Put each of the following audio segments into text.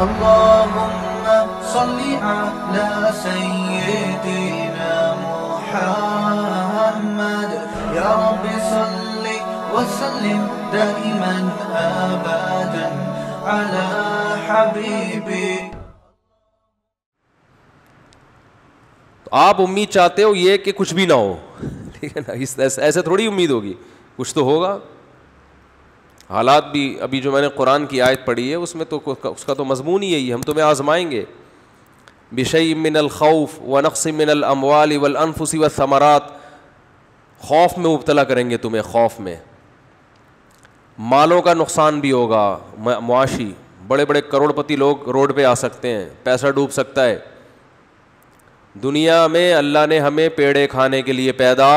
اللهم صل على سيدنا محمد يا رب صل وسلم دائما أبدا على حبيبك. آپ امید چاہتے ہو یہ کہ کچھ بھی نہ ہو, ٹھیک ہے نا, ایسے تھوڑی امید ہوگی, کچھ تو ہوگا. حالات بھی ابھی جو میں نے قرآن کی آیت پڑھی ہے اس میں تو اس کا تو مضمون ہی یہی ہے, ہم تمہیں آزمائیں گے. بشیء من الخوف ونقص من الاموال والانفس والثمرات, خوف میں مبتلا کریں گے تمہیں, خوف میں مالوں کا نقصان بھی ہوگا معاشی, بڑے بڑے کروڑ پتی لوگ روڈ پہ آ سکتے ہیں, پیسہ ڈوب سکتا ہے. دنیا میں اللہ نے ہمیں پیڑے کھانے کے لیے پیدا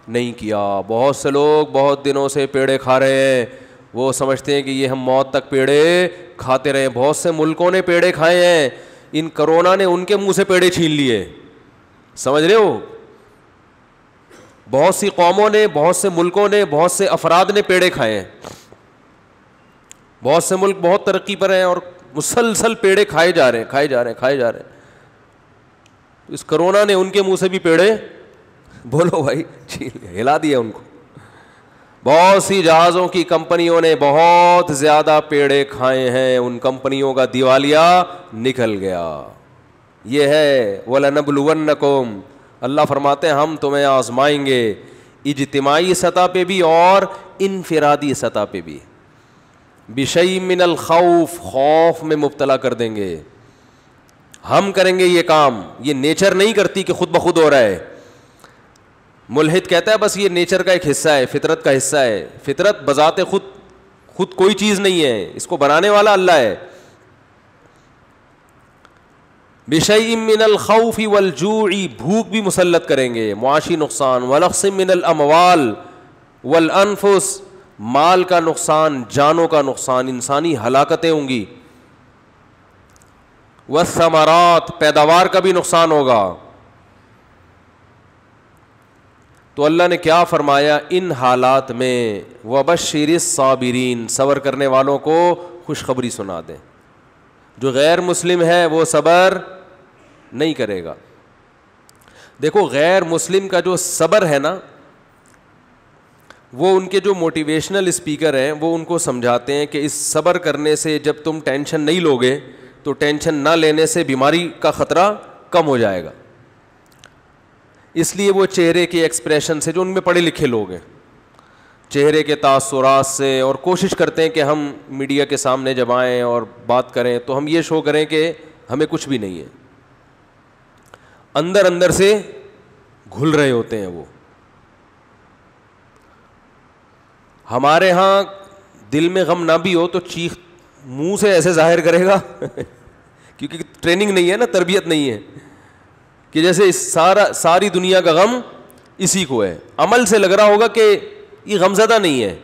نہیں کیا. بہت سے لوگ بہت دنوں سے پیڑے کھا رہے ہیں, وہ سمجھتے ہیں کہ یہ ہم موت تک پیڑے کھاتے رہے. بہت سے ملکوں نے پیڑے کھائے ہیں, ان کرونا نے ان کے منہ سے پیڑے چھین لیے, سمجھ رہے ہو. بہت سی قوموں نے, بہت سے ملکوں نے, بہت سے افراد نے پیڑے کھائے ہیں. بہت سے ملک بہت ترقی پر ہیں اور مسلسل پیڑے کھائے جا رہے ہیں. اس کرونا نے ان کے منہ سے بھی پیڑے, بولو بھائی, ہلا دیا ان کو. بہت سی جہازوں کی کمپنیوں نے بہت زیادہ پیڑے کھائے ہیں, ان کمپنیوں کا دیوالیہ نکل گیا. یہ ہے وَلَنَبْلُوَنَّكُمْ, اللہ فرماتے ہیں ہم تمہیں آزمائیں گے, اجتماعی سطح پہ بھی اور انفرادی سطح پہ بھی. بِشَيْءٍ مِّنَ الْخَوْفِ, خوف میں مبتلا کر دیں گے. ہم کریں گے یہ کام, یہ نیچر نہیں کرتی کہ خود بخود ہو رہا ہے. ملحد کہتا ہے بس یہ نیچر کا ایک حصہ ہے, فطرت کا حصہ ہے. فطرت بذات خود کوئی چیز نہیں ہے, اس کو بنانے والا اللہ ہے. بِشَيْءٍ مِّنَ الْخَوْفِ وَالْجُوعِ, بھوک بھی مسلط کریں گے, معاشی نقصان. وَنَقْصٍ مِّنَ الْأَمْوَالِ وَالْأَنفُسِ, مال کا نقصان, جانوں کا نقصان, انسانی ہلاکتیں ہوں گی. والثمرات, پیداوار کا بھی نقصان ہوگا. تو اللہ نے کیا فرمایا ان حالات میں, وَبَشِّرِ الصَّابِرِينَ, صبر کرنے والوں کو خوشخبری سنا دیں. جو غیر مسلم ہے وہ صبر نہیں کرے گا. دیکھو غیر مسلم کا جو صبر ہے نا, وہ ان کے جو موٹیویشنل اسپیکر ہیں وہ ان کو سمجھاتے ہیں کہ اس صبر کرنے سے جب تم ٹینشن نہیں لوگے تو ٹینشن نہ لینے سے بیماری کا خطرہ کم ہو جائے گا. اس لیے وہ چہرے کے ایکسپریشن سے, جو ان میں پڑھے لکھے لوگ ہیں, چہرے کے تاثرات سے, اور کوشش کرتے ہیں کہ ہم میڈیا کے سامنے جب آئیں اور بات کریں تو ہم یہ شو کریں کہ ہمیں کچھ بھی نہیں ہے. اندر اندر سے گھل رہے ہوتے ہیں وہ. ہمارے ہاں دل میں غم نہ بھی ہو تو چیخ منہ سے ایسے ظاہر کرے گا کیونکہ ٹریننگ نہیں ہے نا, تربیت نہیں ہے, کہ جیسے ساری دنیا کا غم اسی کو ہے. عمل سے لگ رہا ہوگا کہ یہ غمزدہ نہیں ہے,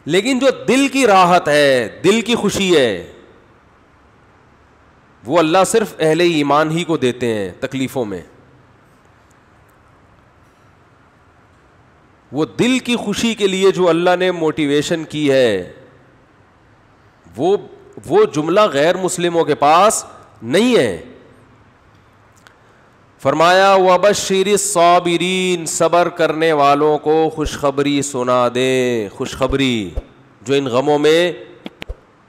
لیکن جو دل کی راحت ہے, دل کی خوشی ہے, وہ اللہ صرف اہل ایمان ہی کو دیتے ہیں تکلیفوں میں. وہ دل کی خوشی کے لیے جو اللہ نے موٹیویشن کی ہے, وہ جملہ غیر مسلموں کے پاس نہیں ہے. فرمایا وَبَشِّرِ الصَّابِرِينَ, صبر کرنے والوں کو خوشخبری سنا دے. خوشخبری, جو ان غموں میں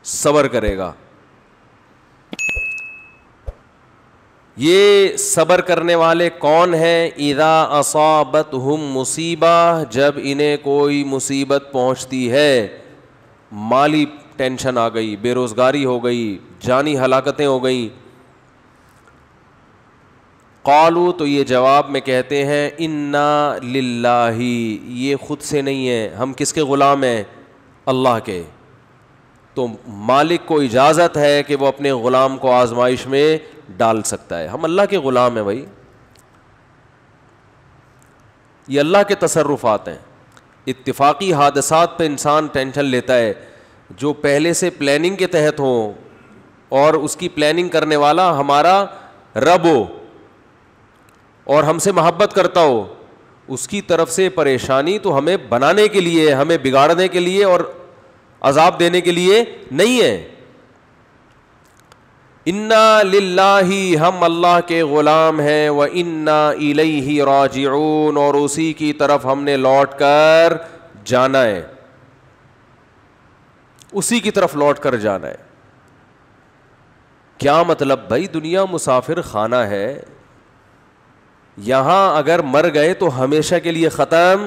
صبر کرے گا. یہ صبر کرنے والے کون ہیں؟ اذا اصابتہم مصیبہ, جب انہیں کوئی مصیبت پہنچتی ہے, مالی ٹینشن آ گئی, بے روزگاری ہو گئی, جانی ہلاکتیں ہو گئیں. قالوا, تو یہ جواب میں کہتے ہیں انا للہ, یہ خود سے نہیں ہے, ہم کس کے غلام ہیں؟ اللہ کے. تو مالک کو اجازت ہے کہ وہ اپنے غلام کو آزمائش میں ڈال سکتا ہے. ہم اللہ کے غلام ہیں بھائی, یہ اللہ کے تصرفات ہیں. اتفاقی حادثات پہ انسان ٹینشن لیتا ہے, جو پہلے سے پلاننگ کے تحت ہوں اور اس کی پلاننگ کرنے والا ہمارا رب ہو اور ہم سے محبت کرتا ہو, اس کی طرف سے پریشانی تو ہمیں بنانے کے لیے, ہمیں بگاڑنے کے لیے اور عذاب دینے کے لیے نہیں ہے. انا للہ، ہم اللہ کے غلام ہیں، و انا الیہ راجعون، اور اسی کی طرف ہم نے لوٹ کر جانا ہے، اسی کی طرف لوٹ کر جانا ہے. کیا مطلب بھائی؟ دنیا مسافر خانہ ہے، یہاں اگر مر گئے تو ہمیشہ کے لیے ختم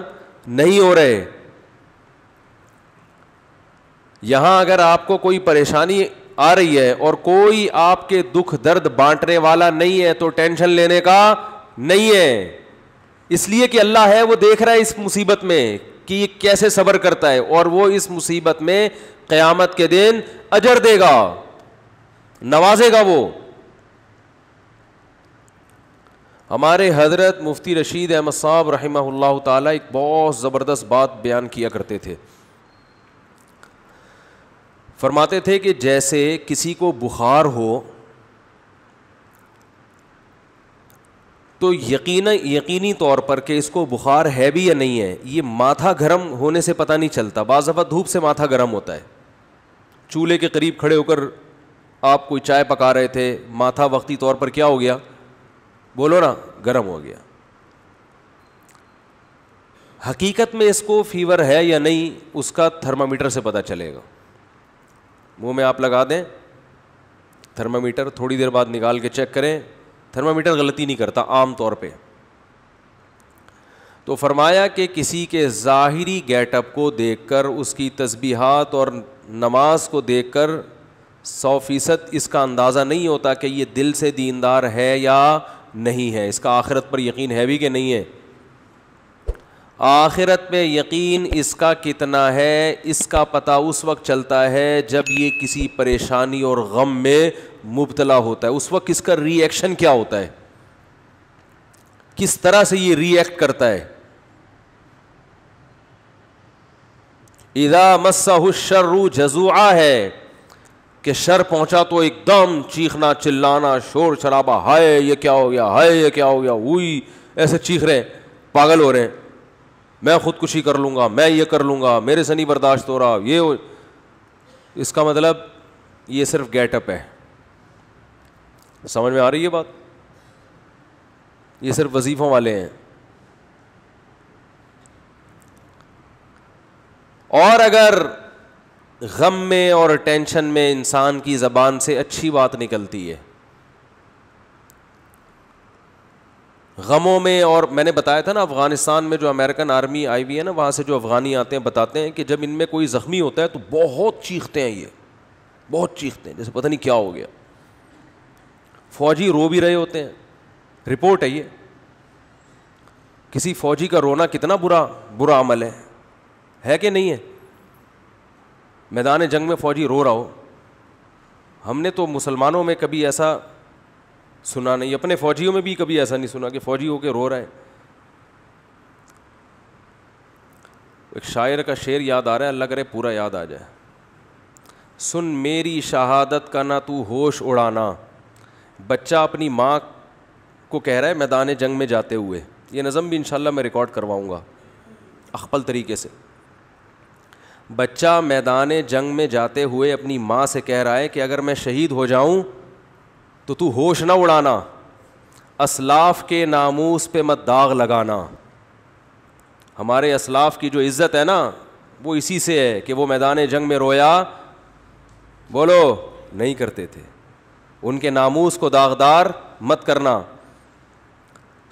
نہیں ہو رہے. یہاں اگر آپ کو کوئی پریشانی آ رہی ہے اور کوئی آپ کے دکھ درد بانٹنے والا نہیں ہے تو ٹینشن لینے کا نہیں ہے، اس لیے کہ اللہ ہے، وہ دیکھ رہا ہے اس مصیبت میں کہ یہ کیسے صبر کرتا ہے، اور وہ اس مصیبت میں قیامت کے دن اجر دے گا، نوازے گا. وہ ہمارے حضرت مفتی رشید احمد صاحب رحمہ اللہ تعالی ایک بہت زبردست بات بیان کیا کرتے تھے. فرماتے تھے کہ جیسے کسی کو بخار ہو تو یقینی طور پر کہ اس کو بخار ہے بھی یا نہیں ہے، یہ ماتھا گرم ہونے سے پتہ نہیں چلتا. بعض دفعہ دھوپ سے ماتھا گرم ہوتا ہے، چولہے کے قریب کھڑے ہو کر آپ کوئی چائے پکا رہے تھے، ماتھا وقتی طور پر کیا ہو گیا؟ بولو نا، گرم ہو گیا. حقیقت میں اس کو فیور ہے یا نہیں، اس کا تھرمامیٹر سے پتہ چلے گا. منہ میں آپ لگا دیں تھرمامیٹر، تھوڑی دیر بعد نکال کے چیک کریں، تھرمامیٹر غلطی نہیں کرتا عام طور پہ. تو فرمایا کہ کسی کے ظاہری گیٹ اپ کو دیکھ کر، اس کی تسبیحات اور نماز کو دیکھ کر 100% اس کا اندازہ نہیں ہوتا کہ یہ دل سے دیندار ہے یا نہیں ہے، اس کا آخرت پر یقین ہے بھی کہ نہیں ہے. آخرت میں یقین اس کا کتنا ہے، اس کا پتہ اس وقت چلتا ہے جب یہ کسی پریشانی اور غم میں مبتلا ہوتا ہے. اس وقت اس کا ری ایکشن کیا ہوتا ہے، کس طرح سے یہ ری ایکٹ کرتا ہے. اذا مسہ الشر جزوعا ہے کہ شر پہنچا تو ایک دم چیخنا چلانا شور شرابہ، ہائے یہ کیا ہو گیا، ہائے یہ کیا ہو گیا، وہی ایسے چیخ رہے ہیں، پاگل ہو رہے ہیں، میں خودکشی کر لوں گا، میں یہ کر لوں گا، میرے سے نہیں برداشت ہو رہا. یہ اس کا مطلب یہ صرف گیٹ اپ ہے. سمجھ میں آ رہی ہے بات؟ یہ صرف وظیفوں والے ہیں. اور اگر غم میں اور ٹینشن میں انسان کی زبان سے اچھی بات نکلتی ہے، غموں میں، اور میں نے بتایا تھا نا افغانستان میں جو امریکن آرمی آئی ہوئی ہے نا، وہاں سے جو افغانی آتے ہیں بتاتے ہیں کہ جب ان میں کوئی زخمی ہوتا ہے تو بہت چیختے ہیں، یہ بہت چیختے ہیں جیسے پتہ نہیں کیا ہو گیا. فوجی رو بھی رہے ہوتے ہیں، رپورٹ ہے یہ. کسی فوجی کا رونا کتنا برا عمل ہے کہ نہیں ہے؟ میدان جنگ میں فوجی رو رہا ہو، ہم نے تو مسلمانوں میں کبھی ایسا سنا نہیں، اپنے فوجیوں میں بھی کبھی ایسا نہیں سنا کہ فوجی ہو کے رو رہا ہے. ایک شاعر کا شعر یاد آ رہا ہے، اللہ کرے پورا یاد آ جائے. سن میری شہادت کا نہ تو ہوش اڑانا. بچہ اپنی ماں کو کہہ رہا ہے میدان جنگ میں جاتے ہوئے، یہ نظم بھی انشاءاللہ میں ریکارڈ کرواؤں گا اخپل طریقے سے. بچہ میدان جنگ میں جاتے ہوئے اپنی ماں سے کہہ رہا ہے کہ اگر میں شہید ہو جاؤں تو ہوش نہ اڑانا، اسلاف کے ناموس پہ مت داغ لگانا. ہمارے اسلاف کی جو عزت ہے نا وہ اسی سے ہے کہ وہ میدان جنگ میں رویا بولو نہیں کرتے تھے. ان کے ناموس کو داغدار مت کرنا.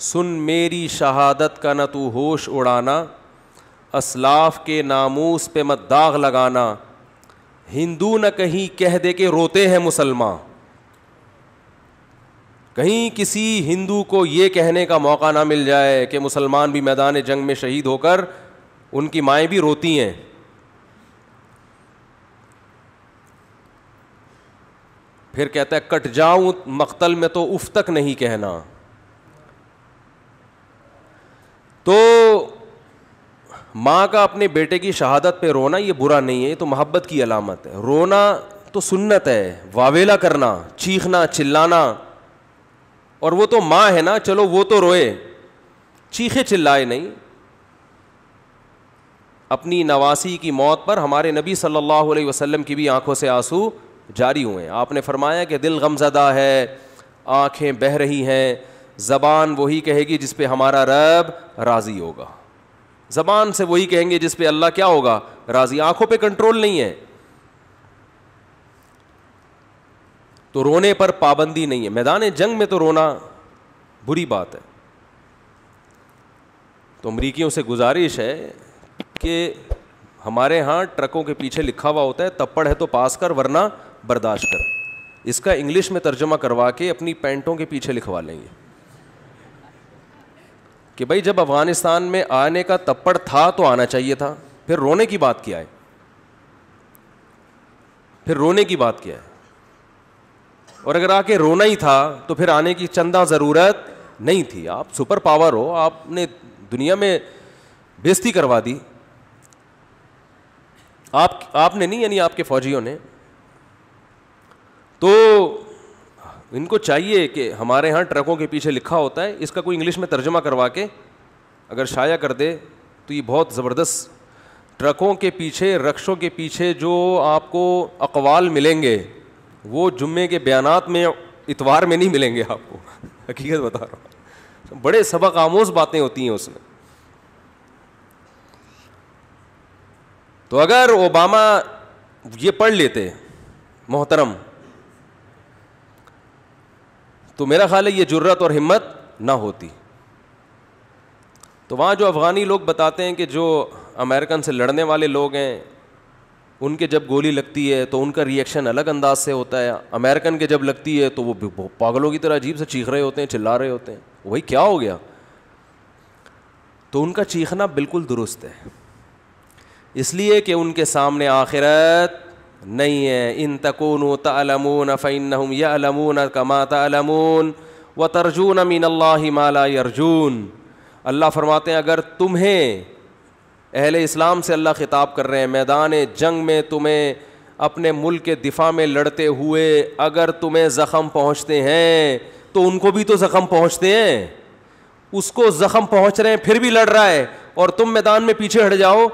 سن میری شہادت کا نہ تو ہوش اڑانا، اسلاف کے ناموس پہ مت داغ لگانا. ہندو نہ کہیں کہہ دے کہ روتے ہیں مسلمان. کہیں کسی ہندو کو یہ کہنے کا موقع نہ مل جائے کہ مسلمان بھی میدان جنگ میں شہید ہو کر ان کی مائیں بھی روتی ہیں. پھر کہتا ہے کٹ جاؤں مقتل میں تو اف تک نہیں کہنا. تو ماں کا اپنے بیٹے کی شہادت پہ رونا یہ برا نہیں ہے، یہ تو محبت کی علامت ہے. رونا تو سنت ہے، واویلا کرنا، چیخنا چلانا. اور وہ تو ماں ہے نا، چلو وہ تو روئے، چیخے چلائے نہیں. اپنی نواسی کی موت پر ہمارے نبی صلی اللہ علیہ وسلم کی بھی آنکھوں سے آنسو جاری ہوئے ہیں. آپ نے فرمایا کہ دل غمزدہ ہے, آنکھیں بہہ رہی ہیں, زبان وہی کہے گی جس پہ ہمارا رب راضی ہوگا. زبان سے وہی کہیں گے جس پہ اللہ کیا ہوگا, راضی. آنکھوں پہ کنٹرول نہیں ہے, تو رونے پر پابندی نہیں ہے. میدان جنگ میں تو رونا بری بات ہے. تو امریکیوں سے گزارش ہے کہ ہمارے ہاں ٹرکوں کے پیچھے لکھا ہوا ہوتا ہے تپڑ ہے تو پاس کر ورنہ برداشت کر. اس کا انگلش میں ترجمہ کروا کے اپنی پینٹوں کے پیچھے لکھوا لیں گے کہ بھائی جب افغانستان میں آنے کا تپڑ تھا تو آنا چاہیے تھا, پھر رونے کی بات کیا ہے, پھر رونے کی بات کیا ہے. اور اگر آ کے رونا ہی تھا تو پھر آنے کی چندہ ضرورت نہیں تھی. آپ سپر پاور ہو, آپ نے دنیا میں بےزتی کروا دی. آپ نے نہیں, یعنی آپ کے فوجیوں نے. تو ان کو چاہیے کہ ہمارے ہاں ٹرکوں کے پیچھے لکھا ہوتا ہے, اس کا کوئی انگلش میں ترجمہ کروا کے اگر شائع کر دے تو یہ بہت زبردست. ٹرکوں کے پیچھے, رکشوں کے پیچھے جو آپ کو اقوال ملیں گے وہ جمعے کے بیانات میں, اتوار میں نہیں ملیں گے آپ کو. حقیقت بتا رہا ہوں, بڑے سبق آموز باتیں ہوتی ہیں اس میں. تو اگر اوباما یہ پڑھ لیتے محترم, تو میرا خیال ہے یہ جرت اور ہمت نہ ہوتی. تو وہاں جو افغانی لوگ بتاتے ہیں کہ جو امریکن سے لڑنے والے لوگ ہیں ان کے جب گولی لگتی ہے تو ان کا ریئیکشن الگ انداز سے ہوتا ہے, امریکن کے جب لگتی ہے تو وہ پاگلوں کی طرح عجیب سے چیخ رہے ہوتے ہیں, چلا رہے ہوتے ہیں, وہی کیا ہو گیا. تو ان کا چیخنا بالکل درست ہے, اس لیے کہ ان کے سامنے آخرت نہیں ہے. ان تکونوا تعلمون فإنهم يعلمون كما تعلمون وترجون من اللہ ما لا يرجون. اللہ فرماتے ہیں اگر تمہیں, اہل اسلام سے اللہ خطاب کر رہے ہیں, میدان جنگ میں تمہیں اپنے ملک کے دفاع میں لڑتے ہوئے اگر تمہیں زخم پہنچتے ہیں تو ان کو بھی تو زخم پہنچتے ہیں. اس کو زخم پہنچ رہے ہیں پھر بھی لڑ رہا ہے اور تم میدان میں پیچھے ہٹ جاؤ.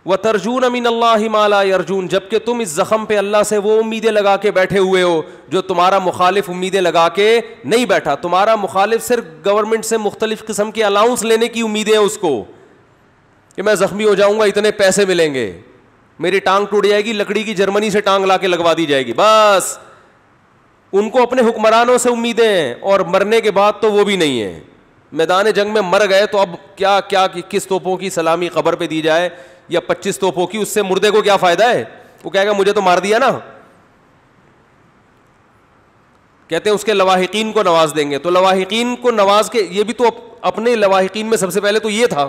وَتَرْجُونَ مِنَ اللَّهِ مَا لَا يَرْجُونَ, جبکہ تم اس زخم پہ اللہ سے وہ امیدیں لگا کے بیٹھے ہوئے ہو جو تمہارا مخالف امیدیں لگا کے نہیں بیٹھا. تمہارا مخالف صرف گورنمنٹ سے مختلف قسم کے الاؤنس لینے کی امیدیں ہیں اس کو, کہ میں زخمی ہو جاؤں گا اتنے پیسے ملیں گے, میری ٹانگ ٹوٹ جائے گی لکڑی کی جرمنی سے ٹانگ لا کے لگوا دی جائے گی, بس. ان کو اپنے حکمرانوں سے امیدیں ہیں اور مرنے کے بعد تو وہ بھی نہیں ہے. میدان جنگ میں مر گئے تو اب کیا کس توپوں کی سلامی قبر پہ دی جائے یا 25 توپوں کی, اس سے مردے کو کیا فائدہ ہے. وہ کہے گا مجھے تو مار دیا نا. کہتے ہیں اس کے لواحقین کو نواز دیں گے. تو لواحقین کو نواز کے, یہ بھی تو اپنے لواحقین میں سب سے پہلے تو یہ تھا,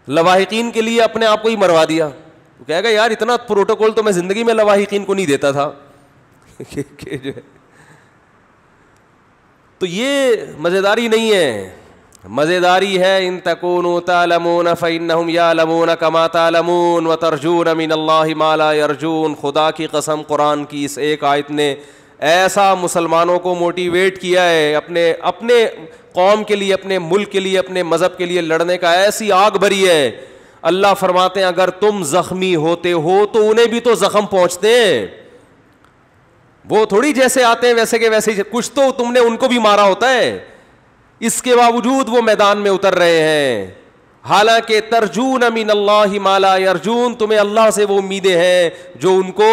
لواحقین کے لیے اپنے آپ کو ہی مروا دیا. وہ کہے گا یار اتنا پروٹوکول تو میں زندگی میں لواحقین کو نہیں دیتا تھا. تو یہ مزیداری نہیں ہے, مزیداری ہے ان تکونوا تعلمون فإنهم يعلمون كما تعلمون وترجون من اللہ ما لا يرجون. خدا کی قسم قرآن کی اس ایک آیت نے ایسا مسلمانوں کو موٹیویٹ کیا ہے اپنے قوم کے لیے, اپنے ملک کے لیے, اپنے مذہب کے لیے لڑنے کا, ایسی آگ بھری ہے. اللہ فرماتے ہیں اگر تم زخمی ہوتے ہو تو انہیں بھی تو زخم پہنچتے ہیں. وہ تھوڑی جیسے آتے ہیں ویسے کے ویسے, کچھ تو تم نے ان کو بھی مارا ہوتا ہے. اس کے باوجود وہ میدان میں اتر رہے ہیں. حالانکہ ترجون من اللہ ما لا یرجون, تمہیں اللہ سے وہ امیدیں ہیں جو ان کو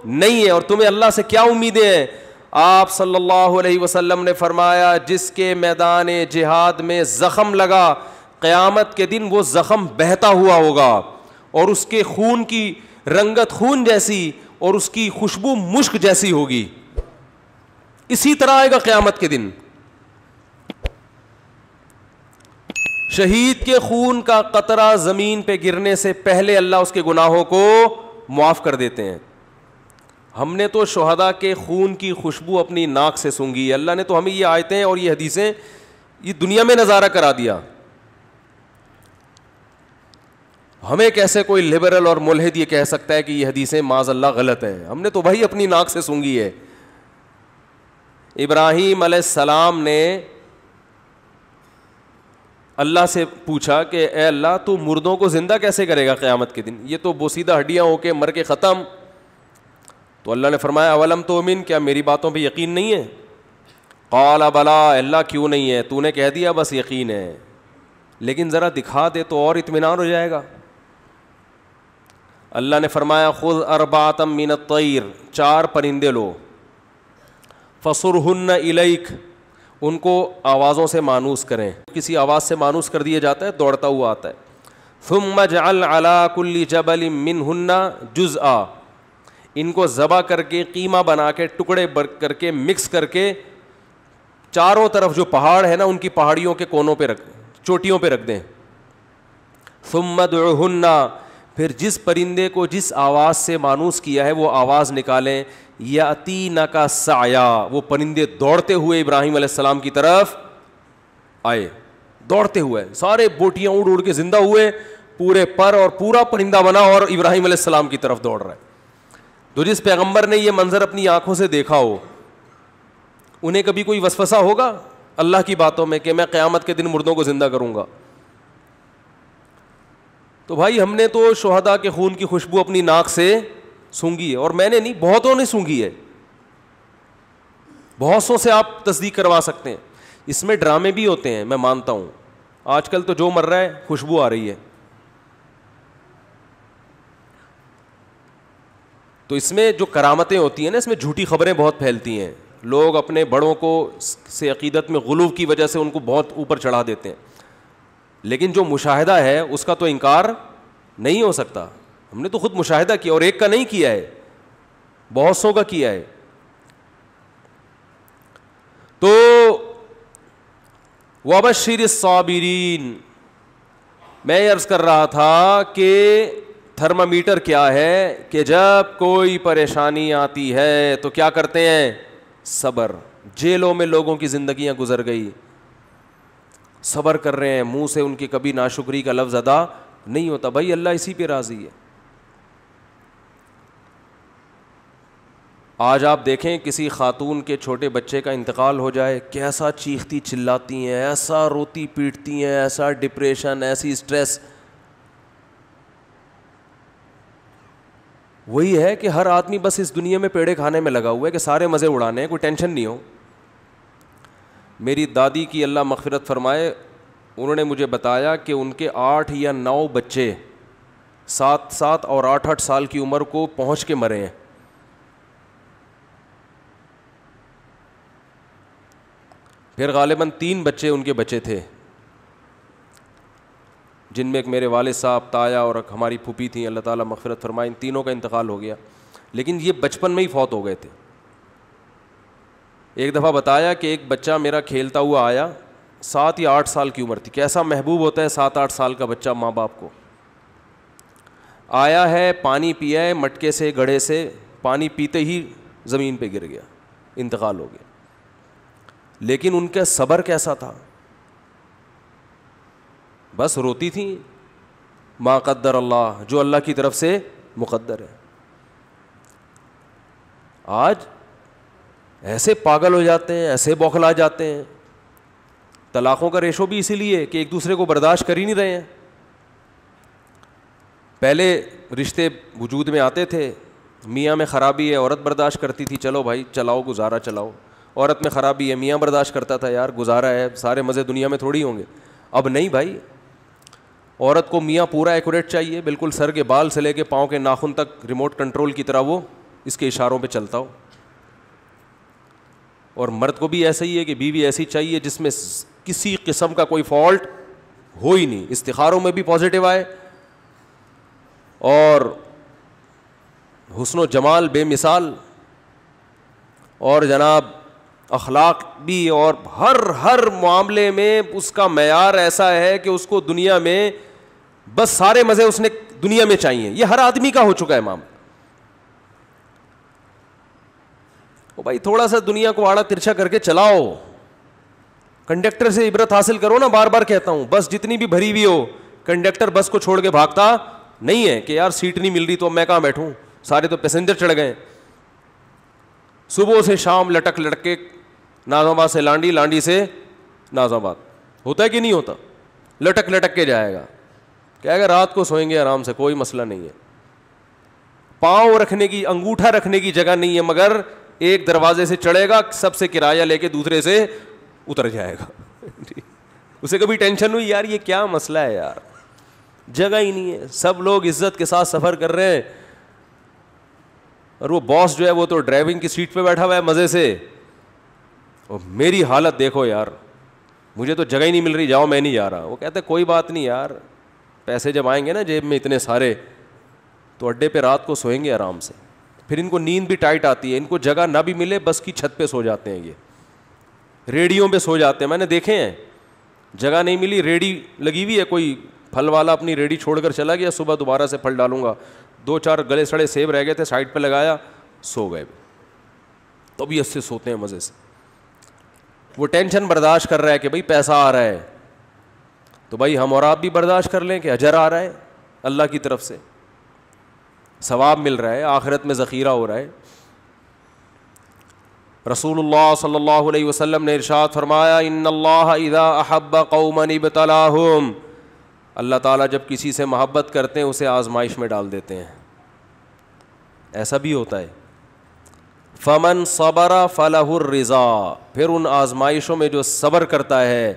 نہیں ہے. اور تمہیں اللہ سے کیا امیدیں ہیں؟ آپ صلی اللہ علیہ وسلم نے فرمایا جس کے میدان جہاد میں زخم لگا, قیامت کے دن وہ زخم بہتا ہوا ہوگا اور اس کے خون کی رنگت خون جیسی اور اس کی خوشبو مشک جیسی ہوگی. اسی طرح آئے گا قیامت کے دن. شہید کے خون کا قطرہ زمین پہ گرنے سے پہلے اللہ اس کے گناہوں کو معاف کر دیتے ہیں. ہم نے تو شہداء کے خون کی خوشبو اپنی ناک سے سونگھی. اللہ نے تو ہمیں یہ آیتیں اور یہ حدیثیں یہ دنیا میں نظارہ کرا دیا. ہمیں کیسے کوئی لبرل اور ملحد یہ کہہ سکتا ہے کہ یہ حدیثیں معاذ اللہ غلط ہیں؟ ہم نے تو بھائی اپنی ناک سے سونگھی ہے. ابراہیم علیہ السلام نے اللہ سے پوچھا کہ اے اللہ تو مردوں کو زندہ کیسے کرے گا قیامت کے دن, یہ تو بوسیدہ ہڈیاں ہو کے مر کے ختم. تو اللہ نے فرمایا اولم تؤمن, کیا میری باتوں پہ یقین نہیں ہے؟ قال بلا, اللہ کیوں نہیں ہے, تو نے کہہ دیا بس یقین ہے, لیکن ذرا دکھا دے تو اور اطمینان ہو جائے گا. اللہ نے فرمایا خذ اربعۃ من الطیر, 4 پرندے لو, فصرہن الیک, ان کو آوازوں سے مانوس کریں, کسی آواز سے مانوس کر دیا جاتا ہے دوڑتا ہوا آتا ہے. ثم اجعل علی کل جبل منہن جزءا, ان کو ذبح کر کے قیمہ بنا کے ٹکڑے کر کے مکس کر کے چاروں طرف جو پہاڑ ہے نا ان کی پہاڑیوں کے کونوں پہ چوٹیوں پہ رکھ دیں. ثم ادعوہن, پھر جس پرندے کو جس آواز سے مانوس کیا ہے وہ آواز نکالیں. یاتینک سعیا, وہ پرندے دوڑتے ہوئے ابراہیم علیہ السلام کی طرف آئے, دوڑتے ہوئے, سارے بوٹیاں اڑ اڑ کے زندہ ہوئے, پورے پر اور پورا پرندہ بنا اور ابراہیم علیہ السلام کی طرف دوڑ رہا ہے. تو جس پیغمبر نے یہ منظر اپنی آنکھوں سے دیکھا ہو, انہیں کبھی کوئی وسوسہ ہوگا اللہ کی باتوں میں کہ میں قیامت کے دن مردوں کو زندہ کروں گا؟ تو بھائی ہم نے تو شہداء کے خون کی خوشبو اپنی ناک سے سونگھی ہے, اور میں نے نہیں, بہتوں نے سونگھی ہے, بہت سو سے آپ تصدیق کروا سکتے ہیں. اس میں ڈرامے بھی ہوتے ہیں, میں مانتا ہوں, آج کل تو جو مر رہا ہے خوشبو آ رہی ہے. تو اس میں جو کرامتیں ہوتی ہیں نا, اس میں جھوٹی خبریں بہت پھیلتی ہیں, لوگ اپنے بڑوں کو سے عقیدت میں غلو کی وجہ سے ان کو بہت اوپر چڑھا دیتے ہیں, لیکن جو مشاہدہ ہے اس کا تو انکار نہیں ہو سکتا. ہم نے تو خود مشاہدہ کیا, اور ایک کا نہیں کیا ہے, بہت سو کا کیا ہے. تو وبشر الصابرین, میں عرض کر رہا تھا کہ تھرمامیٹر کیا ہے کہ جب کوئی پریشانی آتی ہے تو کیا کرتے ہیں؟ صبر. جیلوں میں لوگوں کی زندگیاں گزر گئی, صبر کر رہے ہیں, منہ سے ان کی کبھی ناشکری کا لفظ ادا نہیں ہوتا. بھائی اللہ اسی پہ راضی ہے. آج آپ دیکھیں کسی خاتون کے چھوٹے بچے کا انتقال ہو جائے, کیسا چیختی چلاتی ہیں, ایسا روتی پیٹتی ہیں, ایسا ڈپریشن, ایسی اسٹریس. وہی ہے کہ ہر آدمی بس اس دنیا میں پیڑے کھانے میں لگا ہوا ہے کہ سارے مزے اڑانے ہیں, کوئی ٹینشن نہیں ہو. میری دادی کی اللہ مغفرت فرمائے, انہوں نے مجھے بتایا کہ ان کے 8 یا 9 بچے 7 اور 8 سال کی عمر کو پہنچ کے مرے ہیں. پھر غالباً 3 بچے ان کے بچے تھے, جن میں ایک میرے والد صاحب, تایا اور ایک ہماری پھوپھی تھیں, اللہ تعالیٰ مغفرت فرمائے. ان تینوں کا انتقال ہو گیا, لیکن یہ بچپن میں ہی فوت ہو گئے تھے. ایک دفعہ بتایا کہ ایک بچہ میرا کھیلتا ہوا آیا, 7 یا 8 سال کی عمر تھی. کیسا محبوب ہوتا ہے 7-8 سال کا بچہ ماں باپ کو. آیا ہے, پانی پیا ہے مٹکے سے, گڑھے سے, پانی پیتے ہی زمین پہ گر گیا, انتقال ہو گیا. لیکن ان کا صبر کیسا تھا, بس روتی تھیں, ما قدر اللہ, جو اللہ کی طرف سے مقدر ہے. آج ایسے پاگل ہو جاتے ہیں, ایسے بوکھلا جاتے ہیں. طلاقوں کا ریشو بھی اسی لیے کہ ایک دوسرے کو برداشت کر ہی نہیں رہے ہیں. پہلے رشتے وجود میں آتے تھے, میاں میں خرابی ہے, عورت برداشت کرتی تھی, چلو بھائی چلاؤ گزارا چلاؤ. عورت میں خرابی ہے, میاں برداشت کرتا تھا, یار گزارا ہے, سارے مزے دنیا میں تھوڑی ہوں گے. اب نہیں بھائی, عورت کو میاں پورا ایکوریٹ چاہیے, بالکل سر کے بال سے لے کے پاؤں کے ناخن تک ریموٹ کنٹرول کی طرح وہ اس کے اشاروں پہ چلتا ہو. اور مرد کو بھی ایسا ہی ہے کہ بیوی ایسی چاہیے جس میں کسی قسم کا کوئی فالٹ ہو ہی نہیں, استخاروں میں بھی پازیٹیو آئے, اور حسن و جمال بے مثال, اور جناب اخلاق بھی, اور ہر معاملے میں اس کا معیار ایسا ہے کہ اس کو دنیا میں بس سارے مزے اس نے دنیا میں چاہیے. یہ ہر آدمی کا ہو چکا ہے معاملہ. او بھائی تھوڑا سا دنیا کو آڑا ترچھا کر کے چلاؤ, کنڈکٹر سے عبرت حاصل کرو نا. بار بار کہتا ہوں, بس جتنی بھی بھری ہوئی ہو, کنڈکٹر بس کو چھوڑ کے بھاگتا نہیں ہے کہ یار سیٹ نہیں مل رہی تو میں کہاں بیٹھوں, سارے تو پیسنجر چڑھ گئے. صبح سے شام لٹک لٹک کے ناظم آباد سے لانڈی, لانڈی سے ناظم آباد, ہوتا ہے کہ نہیں ہوتا؟ لٹک لٹک کے جائے گا. کہے گا رات کو سوئیں گے آرام سے, کوئی مسئلہ نہیں ہے. پاؤں رکھنے کی, انگوٹھا رکھنے کی جگہ نہیں ہے, مگر ایک دروازے سے چڑھے گا, سب سے کرایہ لے کے دوسرے سے اتر جائے گا. اسے کبھی ٹینشن ہوئی یار یہ کیا مسئلہ ہے یار, جگہ ہی نہیں ہے, سب لوگ عزت کے ساتھ سفر کر رہے ہیں, اور وہ باس جو ہے وہ تو ڈرائیونگ کی سیٹ پہ بیٹھا ہوا ہے مزے سے, اور میری حالت دیکھو یار, مجھے تو جگہ ہی نہیں مل رہی, جاؤ میں نہیں جا رہا. وہ کہتے کوئی بات نہیں یار, پیسے جب آئیں گے نا جیب میں اتنے سارے, تو اڈے پہ رات کو سوئیں گے آرام سے. پھر ان کو نیند بھی ٹائٹ آتی ہے, ان کو جگہ نہ بھی ملے بس کی چھت پہ سو جاتے ہیں, یہ ریڑیوں پہ سو جاتے ہیں, میں نے دیکھے ہیں. جگہ نہیں ملی, ریڑی لگی ہوئی ہے, کوئی پھل والا اپنی ریڑی چھوڑ کر چلا گیا, صبح دوبارہ سے پھل ڈالوں گا, 2-4 گلے سڑے سیب رہ گئے تھے, سائڈ پہ لگایا, سو گئے. تو بھی اس سے سوتے ہیں مزے سے. وہ ٹینشن برداشت کر رہا ہے کہ بھائی پیسہ آ رہا ہے, تو بھائی ہم اور آپ بھی برداشت کر لیں کہ اجر آ رہا ہے اللہ کی طرف سے, ثواب مل رہا ہے, آخرت میں ذخیرہ ہو رہا ہے. رسول اللہ صلی اللہ علیہ وسلم نے ارشاد فرمایا ان اللہ اذا احب قوما ابتلاہم, اللہ تعالیٰ جب کسی سے محبت کرتے ہیں اسے آزمائش میں ڈال دیتے ہیں. ایسا بھی ہوتا ہے. فمن صبر فلہ الرضا, پھر ان آزمائشوں میں جو صبر کرتا ہے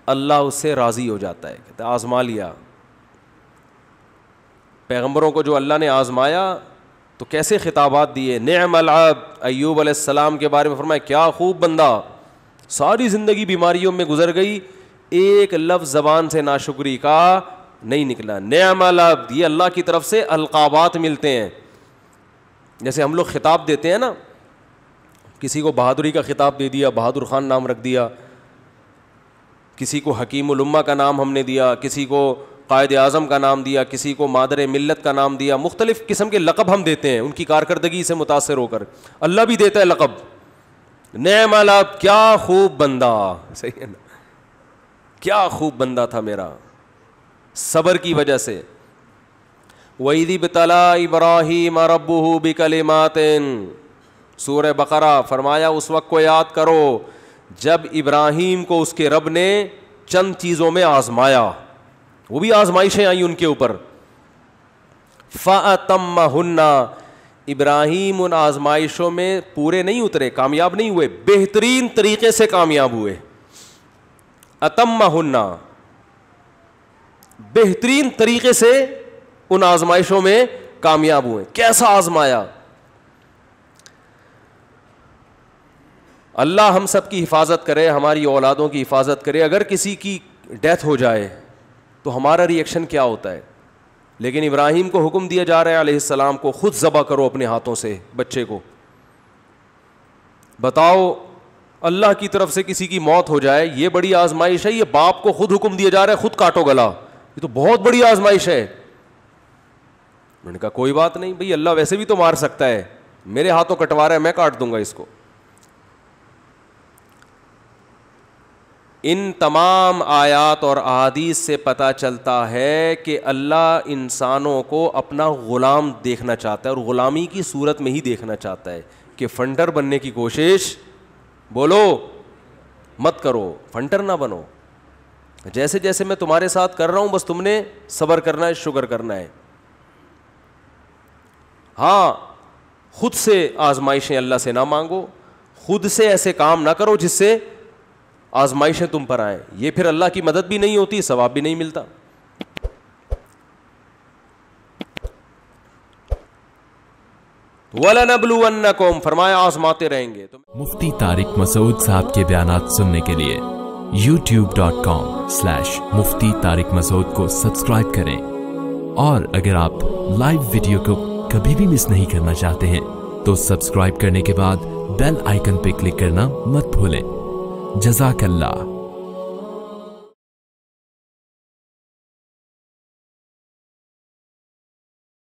اللہ اس سے راضی ہو جاتا ہے. کہتے ہیں آزما لیا. پیغمبروں کو جو اللہ نے آزمایا تو کیسے خطابات دیے. نعم العبد, ایوب علیہ السلام کے بارے میں فرمایا کیا خوب بندہ, ساری زندگی بیماریوں میں گزر گئی, ایک لفظ زبان سے ناشکری کا نہیں نکلا. نعم العبد, یہ اللہ کی طرف سے القابات ملتے ہیں. جیسے ہم لوگ خطاب دیتے ہیں نا, کسی کو بہادری کا خطاب دے دیا, بہادر خان نام رکھ دیا, کسی کو حکیم الامہ کا نام ہم نے دیا, کسی کو قائد اعظم کا نام دیا, کسی کو مادر ملت کا نام دیا, مختلف قسم کے لقب ہم دیتے ہیں ان کی کارکردگی سے متاثر ہو کر. اللہ بھی دیتا ہے لقب, نعم العبد, کیا خوب بندہ. صحیح ہے نا, کیا خوب بندہ تھا میرا, صبر کی وجہ سے. وَإِذِ ابْتَلَىٰ إِبْرَاهِيمَ رَبُّهُ بِكَلِمَاتٍ, سورہ بقرہ, فرمایا اس وقت کو یاد کرو جب ابراہیم کو اس کے رب نے چند چیزوں میں آزمایا, وہ بھی آزمائشیں آئیں ان کے اوپر. فَأَتَمَّهُنَّ, ابراہیم ان آزمائشوں میں پورے نہیں اترے, کامیاب نہیں ہوئے, بہترین طریقے سے کامیاب ہوئے. اتمہن, بہترین طریقے سے ان آزمائشوں میں کامیاب ہوئے. کیسا آزمایا؟ اللہ ہم سب کی حفاظت کرے, ہماری اولادوں کی حفاظت کرے. اگر کسی کی ڈیتھ ہو جائے تو ہمارا ری ایکشن کیا ہوتا ہے؟ لیکن ابراہیم کو حکم دیا جا رہا ہے علیہ السلام کو, خود ذبح کرو اپنے ہاتھوں سے بچے کو. بتاؤ, اللہ کی طرف سے کسی کی موت ہو جائے, یہ بڑی آزمائش ہے. یہ باپ کو خود حکم دیا جا رہا ہے خود کاٹو گلا, یہ تو بہت بڑی آزمائش ہے. میں نے کہا کوئی بات نہیں بھئی, اللہ ویسے بھی تو مار سکتا ہے, میرے ہاتھوں کٹوا رہا ہے, میں کاٹ دوں گا اس کو. ان تمام آیات اور احادیث سے پتہ چلتا ہے کہ اللہ انسانوں کو اپنا غلام دیکھنا چاہتا ہے, اور غلامی کی صورت میں ہی دیکھنا چاہتا ہے. کہ فنڈر بننے کی کوشش, بولو, مت کرو, فنٹر نہ بنو. جیسے جیسے میں تمہارے ساتھ کر رہا ہوں بس تم نے صبر کرنا ہے, شکر کرنا ہے. ہاں, خود سے آزمائشیں اللہ سے نہ مانگو, خود سے ایسے کام نہ کرو جس سے آزمائشیں تم پر آئیں. یہ پھر اللہ کی مدد بھی نہیں ہوتی, ثواب بھی نہیں ملتا. وَلَنَبْلُوَنَّكُمْ, فرمایا آزماتے رہیں گے. مفتی طارق مسعود صاحب کے بیانات سننے کے لیے youtube.com/مفتی طارق مسعود کو سبسکرائب کریں, اور اگر آپ لائیو ویڈیو کو کبھی بھی مس نہیں کرنا چاہتے ہیں تو سبسکرائب کرنے کے بعد بیل آئیکن پہ کلک کرنا مت بھولیں. جزاک اللہ.